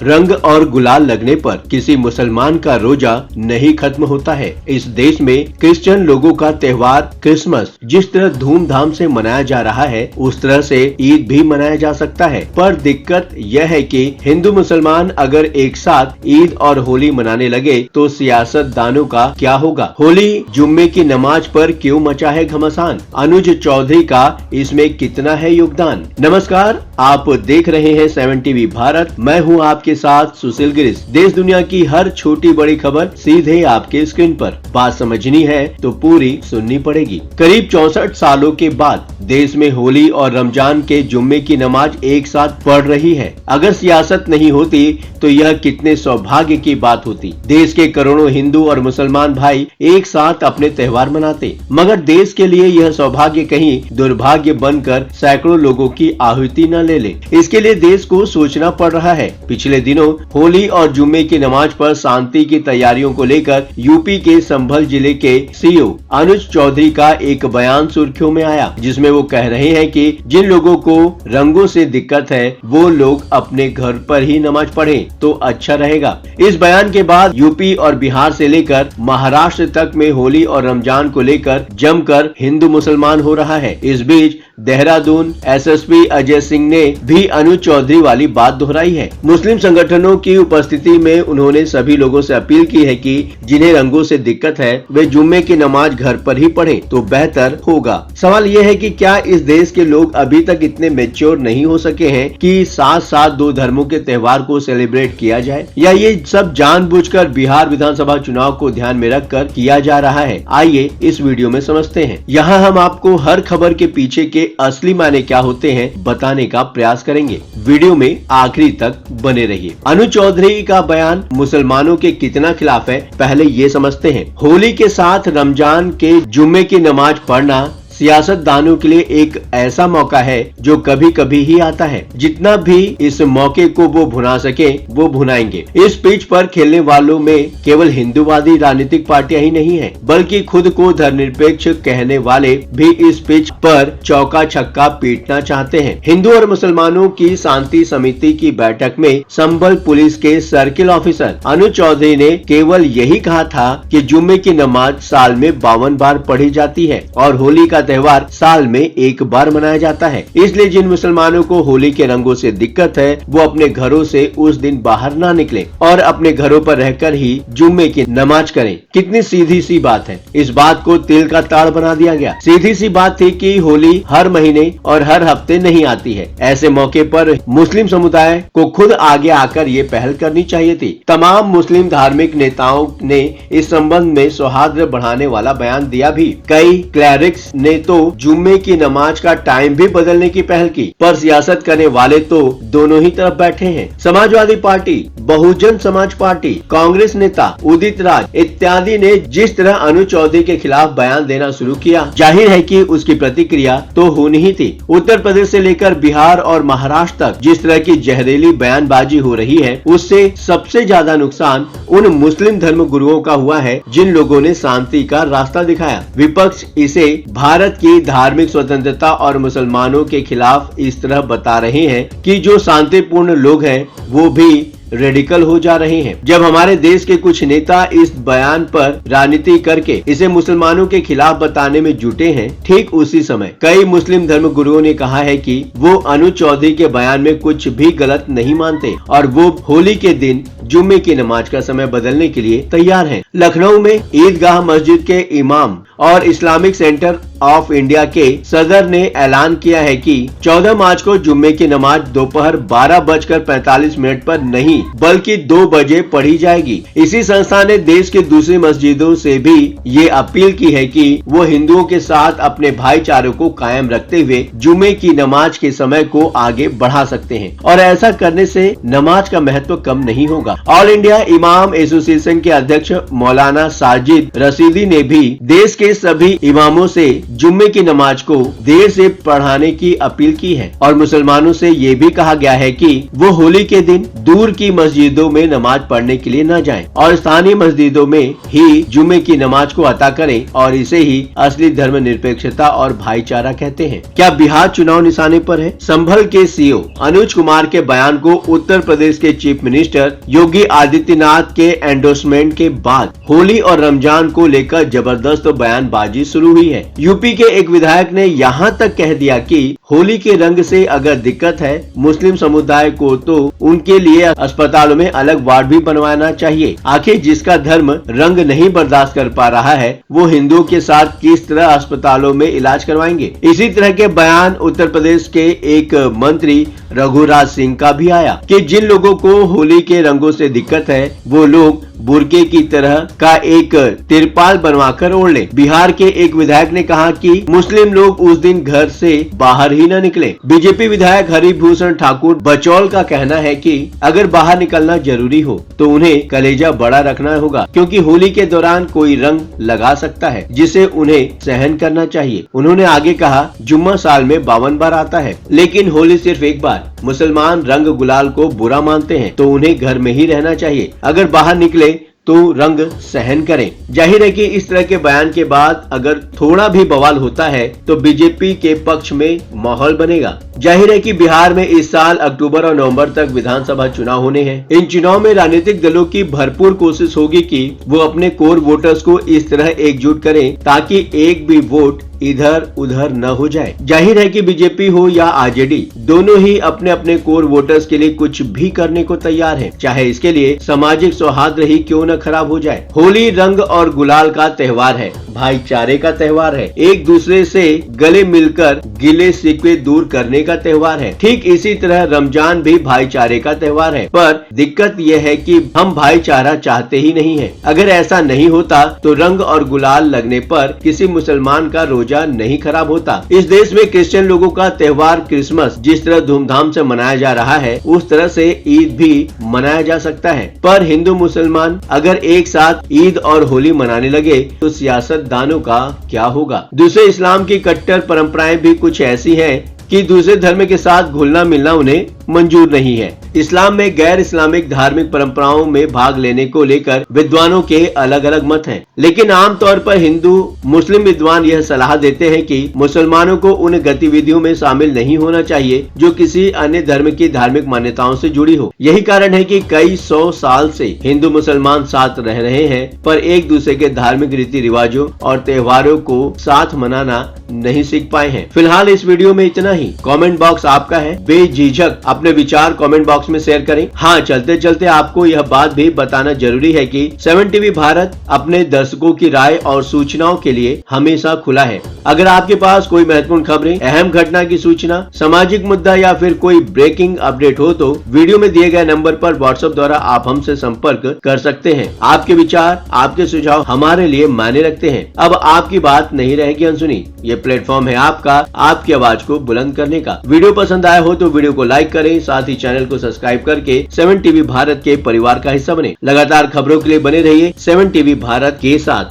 रंग और गुलाल लगने पर किसी मुसलमान का रोजा नहीं खत्म होता है। इस देश में क्रिश्चियन लोगों का त्योहार क्रिसमस जिस तरह धूमधाम से मनाया जा रहा है उस तरह से ईद भी मनाया जा सकता है, पर दिक्कत यह है कि हिंदू मुसलमान अगर एक साथ ईद और होली मनाने लगे तो सियासतदानों का क्या होगा। होली जुम्मे की नमाज पर क्यों मचा है घमासान, अनुज चौधरी का इसमें कितना है योगदान। नमस्कार, आप देख रहे हैं 7 टीवी भारत। मैं हूं आपके साथ सुशील गिरीश। देश दुनिया की हर छोटी बड़ी खबर सीधे आपके स्क्रीन पर। बात समझनी है तो पूरी सुननी पड़ेगी। करीब 64 सालों के बाद देश में होली और रमजान के जुम्मे की नमाज एक साथ पढ़ रही है। अगर सियासत नहीं होती तो यह कितने सौभाग्य की बात होती। देश के करोड़ों हिंदू और मुसलमान भाई एक साथ अपने त्योहार मनाते, मगर देश के लिए यह सौभाग्य कहीं दुर्भाग्य बनकर सैकड़ों लोगों की आहुति न ले ले। इसके लिए देश को सोचना पड़ रहा है। पिछले दिनों होली और जुम्मे की नमाज पर शांति की तैयारियों को लेकर यूपी के संभल जिले के सीओ अनुज चौधरी का एक बयान सुर्खियों में आया, जिसमें वो कह रहे हैं कि जिन लोगों को रंगों से दिक्कत है वो लोग अपने घर पर ही नमाज पढ़ें तो अच्छा रहेगा। इस बयान के बाद यूपी और बिहार से लेकर महाराष्ट्र तक में होली और रमजान को लेकर जमकर हिंदू मुसलमान हो रहा है। इस बीच देहरादून एसएसपी अजय सिंह ने भी अनुज चौधरी वाली बात दोहराई है। मुस्लिम संगठनों की उपस्थिति में उन्होंने सभी लोगों से अपील की है कि जिन्हें रंगों से दिक्कत है वे जुम्मे की नमाज घर पर ही पढ़ें तो बेहतर होगा। सवाल यह है कि क्या इस देश के लोग अभी तक इतने मैच्योर नहीं हो सके हैं कि साथ साथ दो धर्मों के त्योहार को सेलिब्रेट किया जाए, या ये सब जानबूझकर बिहार विधानसभा चुनाव को ध्यान में रखकर किया जा रहा है। आइए इस वीडियो में समझते हैं। यहाँ हम आपको हर खबर के पीछे के असली मायने क्या होते हैं बताने का प्रयास करेंगे। वीडियो में आखिरी तक बने रहिए। अनुज चौधरी का बयान मुसलमानों के कितना खिलाफ है, पहले ये समझते हैं। होली के साथ रमजान के जुम्मे की नमाज पढ़ना सियासतदानों के लिए एक ऐसा मौका है जो कभी कभी ही आता है। जितना भी इस मौके को वो भुना सके वो भुनाएंगे। इस पिच पर खेलने वालों में केवल हिंदूवादी राजनीतिक पार्टियां ही नहीं है, बल्कि खुद को धर्मनिरपेक्ष कहने वाले भी इस पिच पर चौका छक्का पीटना चाहते हैं। हिंदू और मुसलमानों की शांति समिति की बैठक में संभल पुलिस के सर्किल ऑफिसर अनुज चौधरी ने केवल यही कहा था कि जुम्मे की नमाज साल में 52 बार पढ़ी जाती है और होली का त्योहार साल में एक बार मनाया जाता है। इसलिए जिन मुसलमानों को होली के रंगों से दिक्कत है वो अपने घरों से उस दिन बाहर ना निकलें और अपने घरों पर रहकर ही जुम्मे की नमाज करें। कितनी सीधी सी बात है। इस बात को तिल का ताड़ बना दिया गया। सीधी सी बात थी कि होली हर महीने और हर हफ्ते नहीं आती है। ऐसे मौके पर मुस्लिम समुदाय को खुद आगे आकर ये पहल करनी चाहिए थी। तमाम मुस्लिम धार्मिक नेताओं ने इस संबंध में सौहार्द बढ़ाने वाला बयान दिया भी। कई क्लैरिक्स ने तो जुम्मे की नमाज का टाइम भी बदलने की पहल की, पर सियासत करने वाले तो दोनों ही तरफ बैठे हैं। समाजवादी पार्टी, बहुजन समाज पार्टी, कांग्रेस नेता उदित राज इत्यादि ने जिस तरह अनुज चौधरी के खिलाफ बयान देना शुरू किया, जाहिर है कि उसकी प्रतिक्रिया तो होनी ही थी। उत्तर प्रदेश से लेकर बिहार और महाराष्ट्र तक जिस तरह की जहरीली बयानबाजी हो रही है उससे सबसे ज्यादा नुकसान उन मुस्लिम धर्म गुरुओं का हुआ है जिन लोगों ने शांति का रास्ता दिखाया। विपक्ष इसे भारत की धार्मिक स्वतंत्रता और मुसलमानों के खिलाफ इस तरह बता रहे हैं कि जो शांतिपूर्ण लोग हैं वो भी रेडिकल हो जा रहे हैं। जब हमारे देश के कुछ नेता इस बयान पर राजनीति करके इसे मुसलमानों के खिलाफ बताने में जुटे हैं, ठीक उसी समय कई मुस्लिम धर्म गुरुओं ने कहा है कि वो अनुज चौधरी के बयान में कुछ भी गलत नहीं मानते और वो होली के दिन जुम्मे की नमाज का समय बदलने के लिए तैयार हैं। लखनऊ में ईदगाह मस्जिद के इमाम और इस्लामिक सेंटर ऑफ इंडिया के सदर ने ऐलान किया है कि 14 मार्च को जुम्मे की नमाज दोपहर 12:45 पर नहीं बल्कि 2 बजे पढ़ी जाएगी। इसी संस्था ने देश के दूसरी मस्जिदों से भी ये अपील की है कि वो हिंदुओं के साथ अपने भाईचारे को कायम रखते हुए जुम्मे की नमाज के समय को आगे बढ़ा सकते हैं और ऐसा करने से नमाज का महत्व कम नहीं होगा। ऑल इंडिया इमाम एसोसिएशन के अध्यक्ष मौलाना साजिद रशीदी ने भी देश के सभी इमामों से जुम्मे की नमाज को देर से पढ़ाने की अपील की है और मुसलमानों से ये भी कहा गया है कि वो होली के दिन दूर की मस्जिदों में नमाज पढ़ने के लिए न जाएं और स्थानीय मस्जिदों में ही जुम्मे की नमाज को अता करें और इसे ही असली धर्मनिरपेक्षता और भाईचारा कहते हैं। क्या बिहार चुनाव निशाने पर है? संभल के सीओ अनुज कुमार के बयान को उत्तर प्रदेश के चीफ मिनिस्टर योगी आदित्यनाथ के एंडोर्समेंट के बाद होली और रमजान को लेकर जबरदस्त बयानबाजी शुरू हुई है। यूपी के एक विधायक ने यहाँ तक कह दिया कि होली के रंग से अगर दिक्कत है मुस्लिम समुदाय को तो उनके लिए अस्पतालों में अलग वार्ड भी बनवाना चाहिए। आखिर जिसका धर्म रंग नहीं बर्दाश्त कर पा रहा है वो हिंदुओं के साथ किस तरह अस्पतालों में इलाज करवाएंगे। इसी तरह के बयान उत्तर प्रदेश के एक मंत्री रघुराज सिंह का भी आया कि जिन लोगों को होली के रंगों से दिक्कत है वो लोग बुरके की तरह का एक तिरपाल बनवाकर ओढ़ ले। बिहार के एक विधायक ने कहा कि मुस्लिम लोग उस दिन घर से बाहर ही न निकले। बीजेपी विधायक हरिभूषण ठाकुर बचौल का कहना है कि अगर बाहर निकलना जरूरी हो तो उन्हें कलेजा बड़ा रखना होगा क्योंकि होली के दौरान कोई रंग लगा सकता है जिसे उन्हें सहन करना चाहिए। उन्होंने आगे कहा जुम्मा साल में 52 बार आता है लेकिन होली सिर्फ एक बार। मुसलमान रंग गुलाल को बुरा मानते हैं तो उन्हें घर में ही रहना चाहिए। अगर बाहर निकले तो रंग सहन करें। जाहिर है कि इस तरह के बयान के बाद अगर थोड़ा भी बवाल होता है तो बीजेपी के पक्ष में माहौल बनेगा। जाहिर है कि बिहार में इस साल अक्टूबर और नवंबर तक विधानसभा चुनाव होने हैं। इन चुनाव में राजनीतिक दलों की भरपूर कोशिश होगी कि वो अपने कोर वोटर्स को इस तरह एकजुट करें ताकि एक भी वोट इधर उधर न हो जाए। जाहिर है कि बीजेपी हो या आरजेडी दोनों ही अपने अपने कोर वोटर्स के लिए कुछ भी करने को तैयार हैं, चाहे इसके लिए सामाजिक सौहार्द ही क्यों न खराब हो जाए। होली रंग और गुलाल का त्योहार है, भाईचारे का त्योहार है, एक दूसरे से गले मिलकर गिले शिकवे दूर करने का त्योहार है। ठीक इसी तरह रमजान भी भाईचारे का त्योहार है, पर दिक्कत यह है कि हम भाईचारा चाहते ही नहीं है। अगर ऐसा नहीं होता तो रंग और गुलाल लगने पर किसी मुसलमान का रोजा नहीं खराब होता। इस देश में क्रिश्चियन लोगों का त्योहार क्रिसमस जिस तरह धूमधाम से मनाया जा रहा है उस तरह से ईद भी मनाया जा सकता है, पर हिंदू मुसलमान अगर एक साथ ईद और होली मनाने लगे तो सियासतदानों का क्या होगा। दूसरे इस्लाम की कट्टर परंपराएं भी कुछ ऐसी हैं कि दूसरे धर्म के साथ घुलना मिलना उन्हें मंजूर नहीं है। इस्लाम में गैर इस्लामिक धार्मिक परंपराओं में भाग लेने को लेकर विद्वानों के अलग अलग मत हैं, लेकिन आमतौर पर हिंदू मुस्लिम विद्वान यह सलाह देते हैं कि मुसलमानों को उन गतिविधियों में शामिल नहीं होना चाहिए जो किसी अन्य धर्म की धार्मिक मान्यताओं से जुड़ी हो। यही कारण है कि कई 100 साल से हिंदू मुसलमान साथ रह रहे हैं पर एक दूसरे के धार्मिक रीति रिवाजों और त्योहारों को साथ मनाना नहीं सीख पाए हैं। फिलहाल इस वीडियो में इतना ही। कमेंट बॉक्स आपका है, बेझिझक अपने विचार कमेंट बॉक्स में शेयर करें। हाँ, चलते चलते आपको यह बात भी बताना जरूरी है कि 7 टीवी भारत अपने दर्शकों की राय और सूचनाओं के लिए हमेशा खुला है। अगर आपके पास कोई महत्वपूर्ण खबरें, अहम घटना की सूचना, सामाजिक मुद्दा या फिर कोई ब्रेकिंग अपडेट हो तो वीडियो में दिए गए नंबर पर व्हाट्सएप द्वारा आप हमसे संपर्क कर सकते हैं। आपके विचार, आपके सुझाव हमारे लिए मायने रखते हैं। अब आपकी बात नहीं रहेगी अनसुनी। ये प्लेटफॉर्म है आपका, आपकी आवाज को बुलंद करने का। वीडियो पसंद आया हो तो वीडियो को लाइक करें, साथ ही चैनल को सब्सक्राइब करके 7 टीवी भारत के परिवार का हिस्सा बने। लगातार खबरों के लिए बने रहिए 7 टीवी भारत के साथ।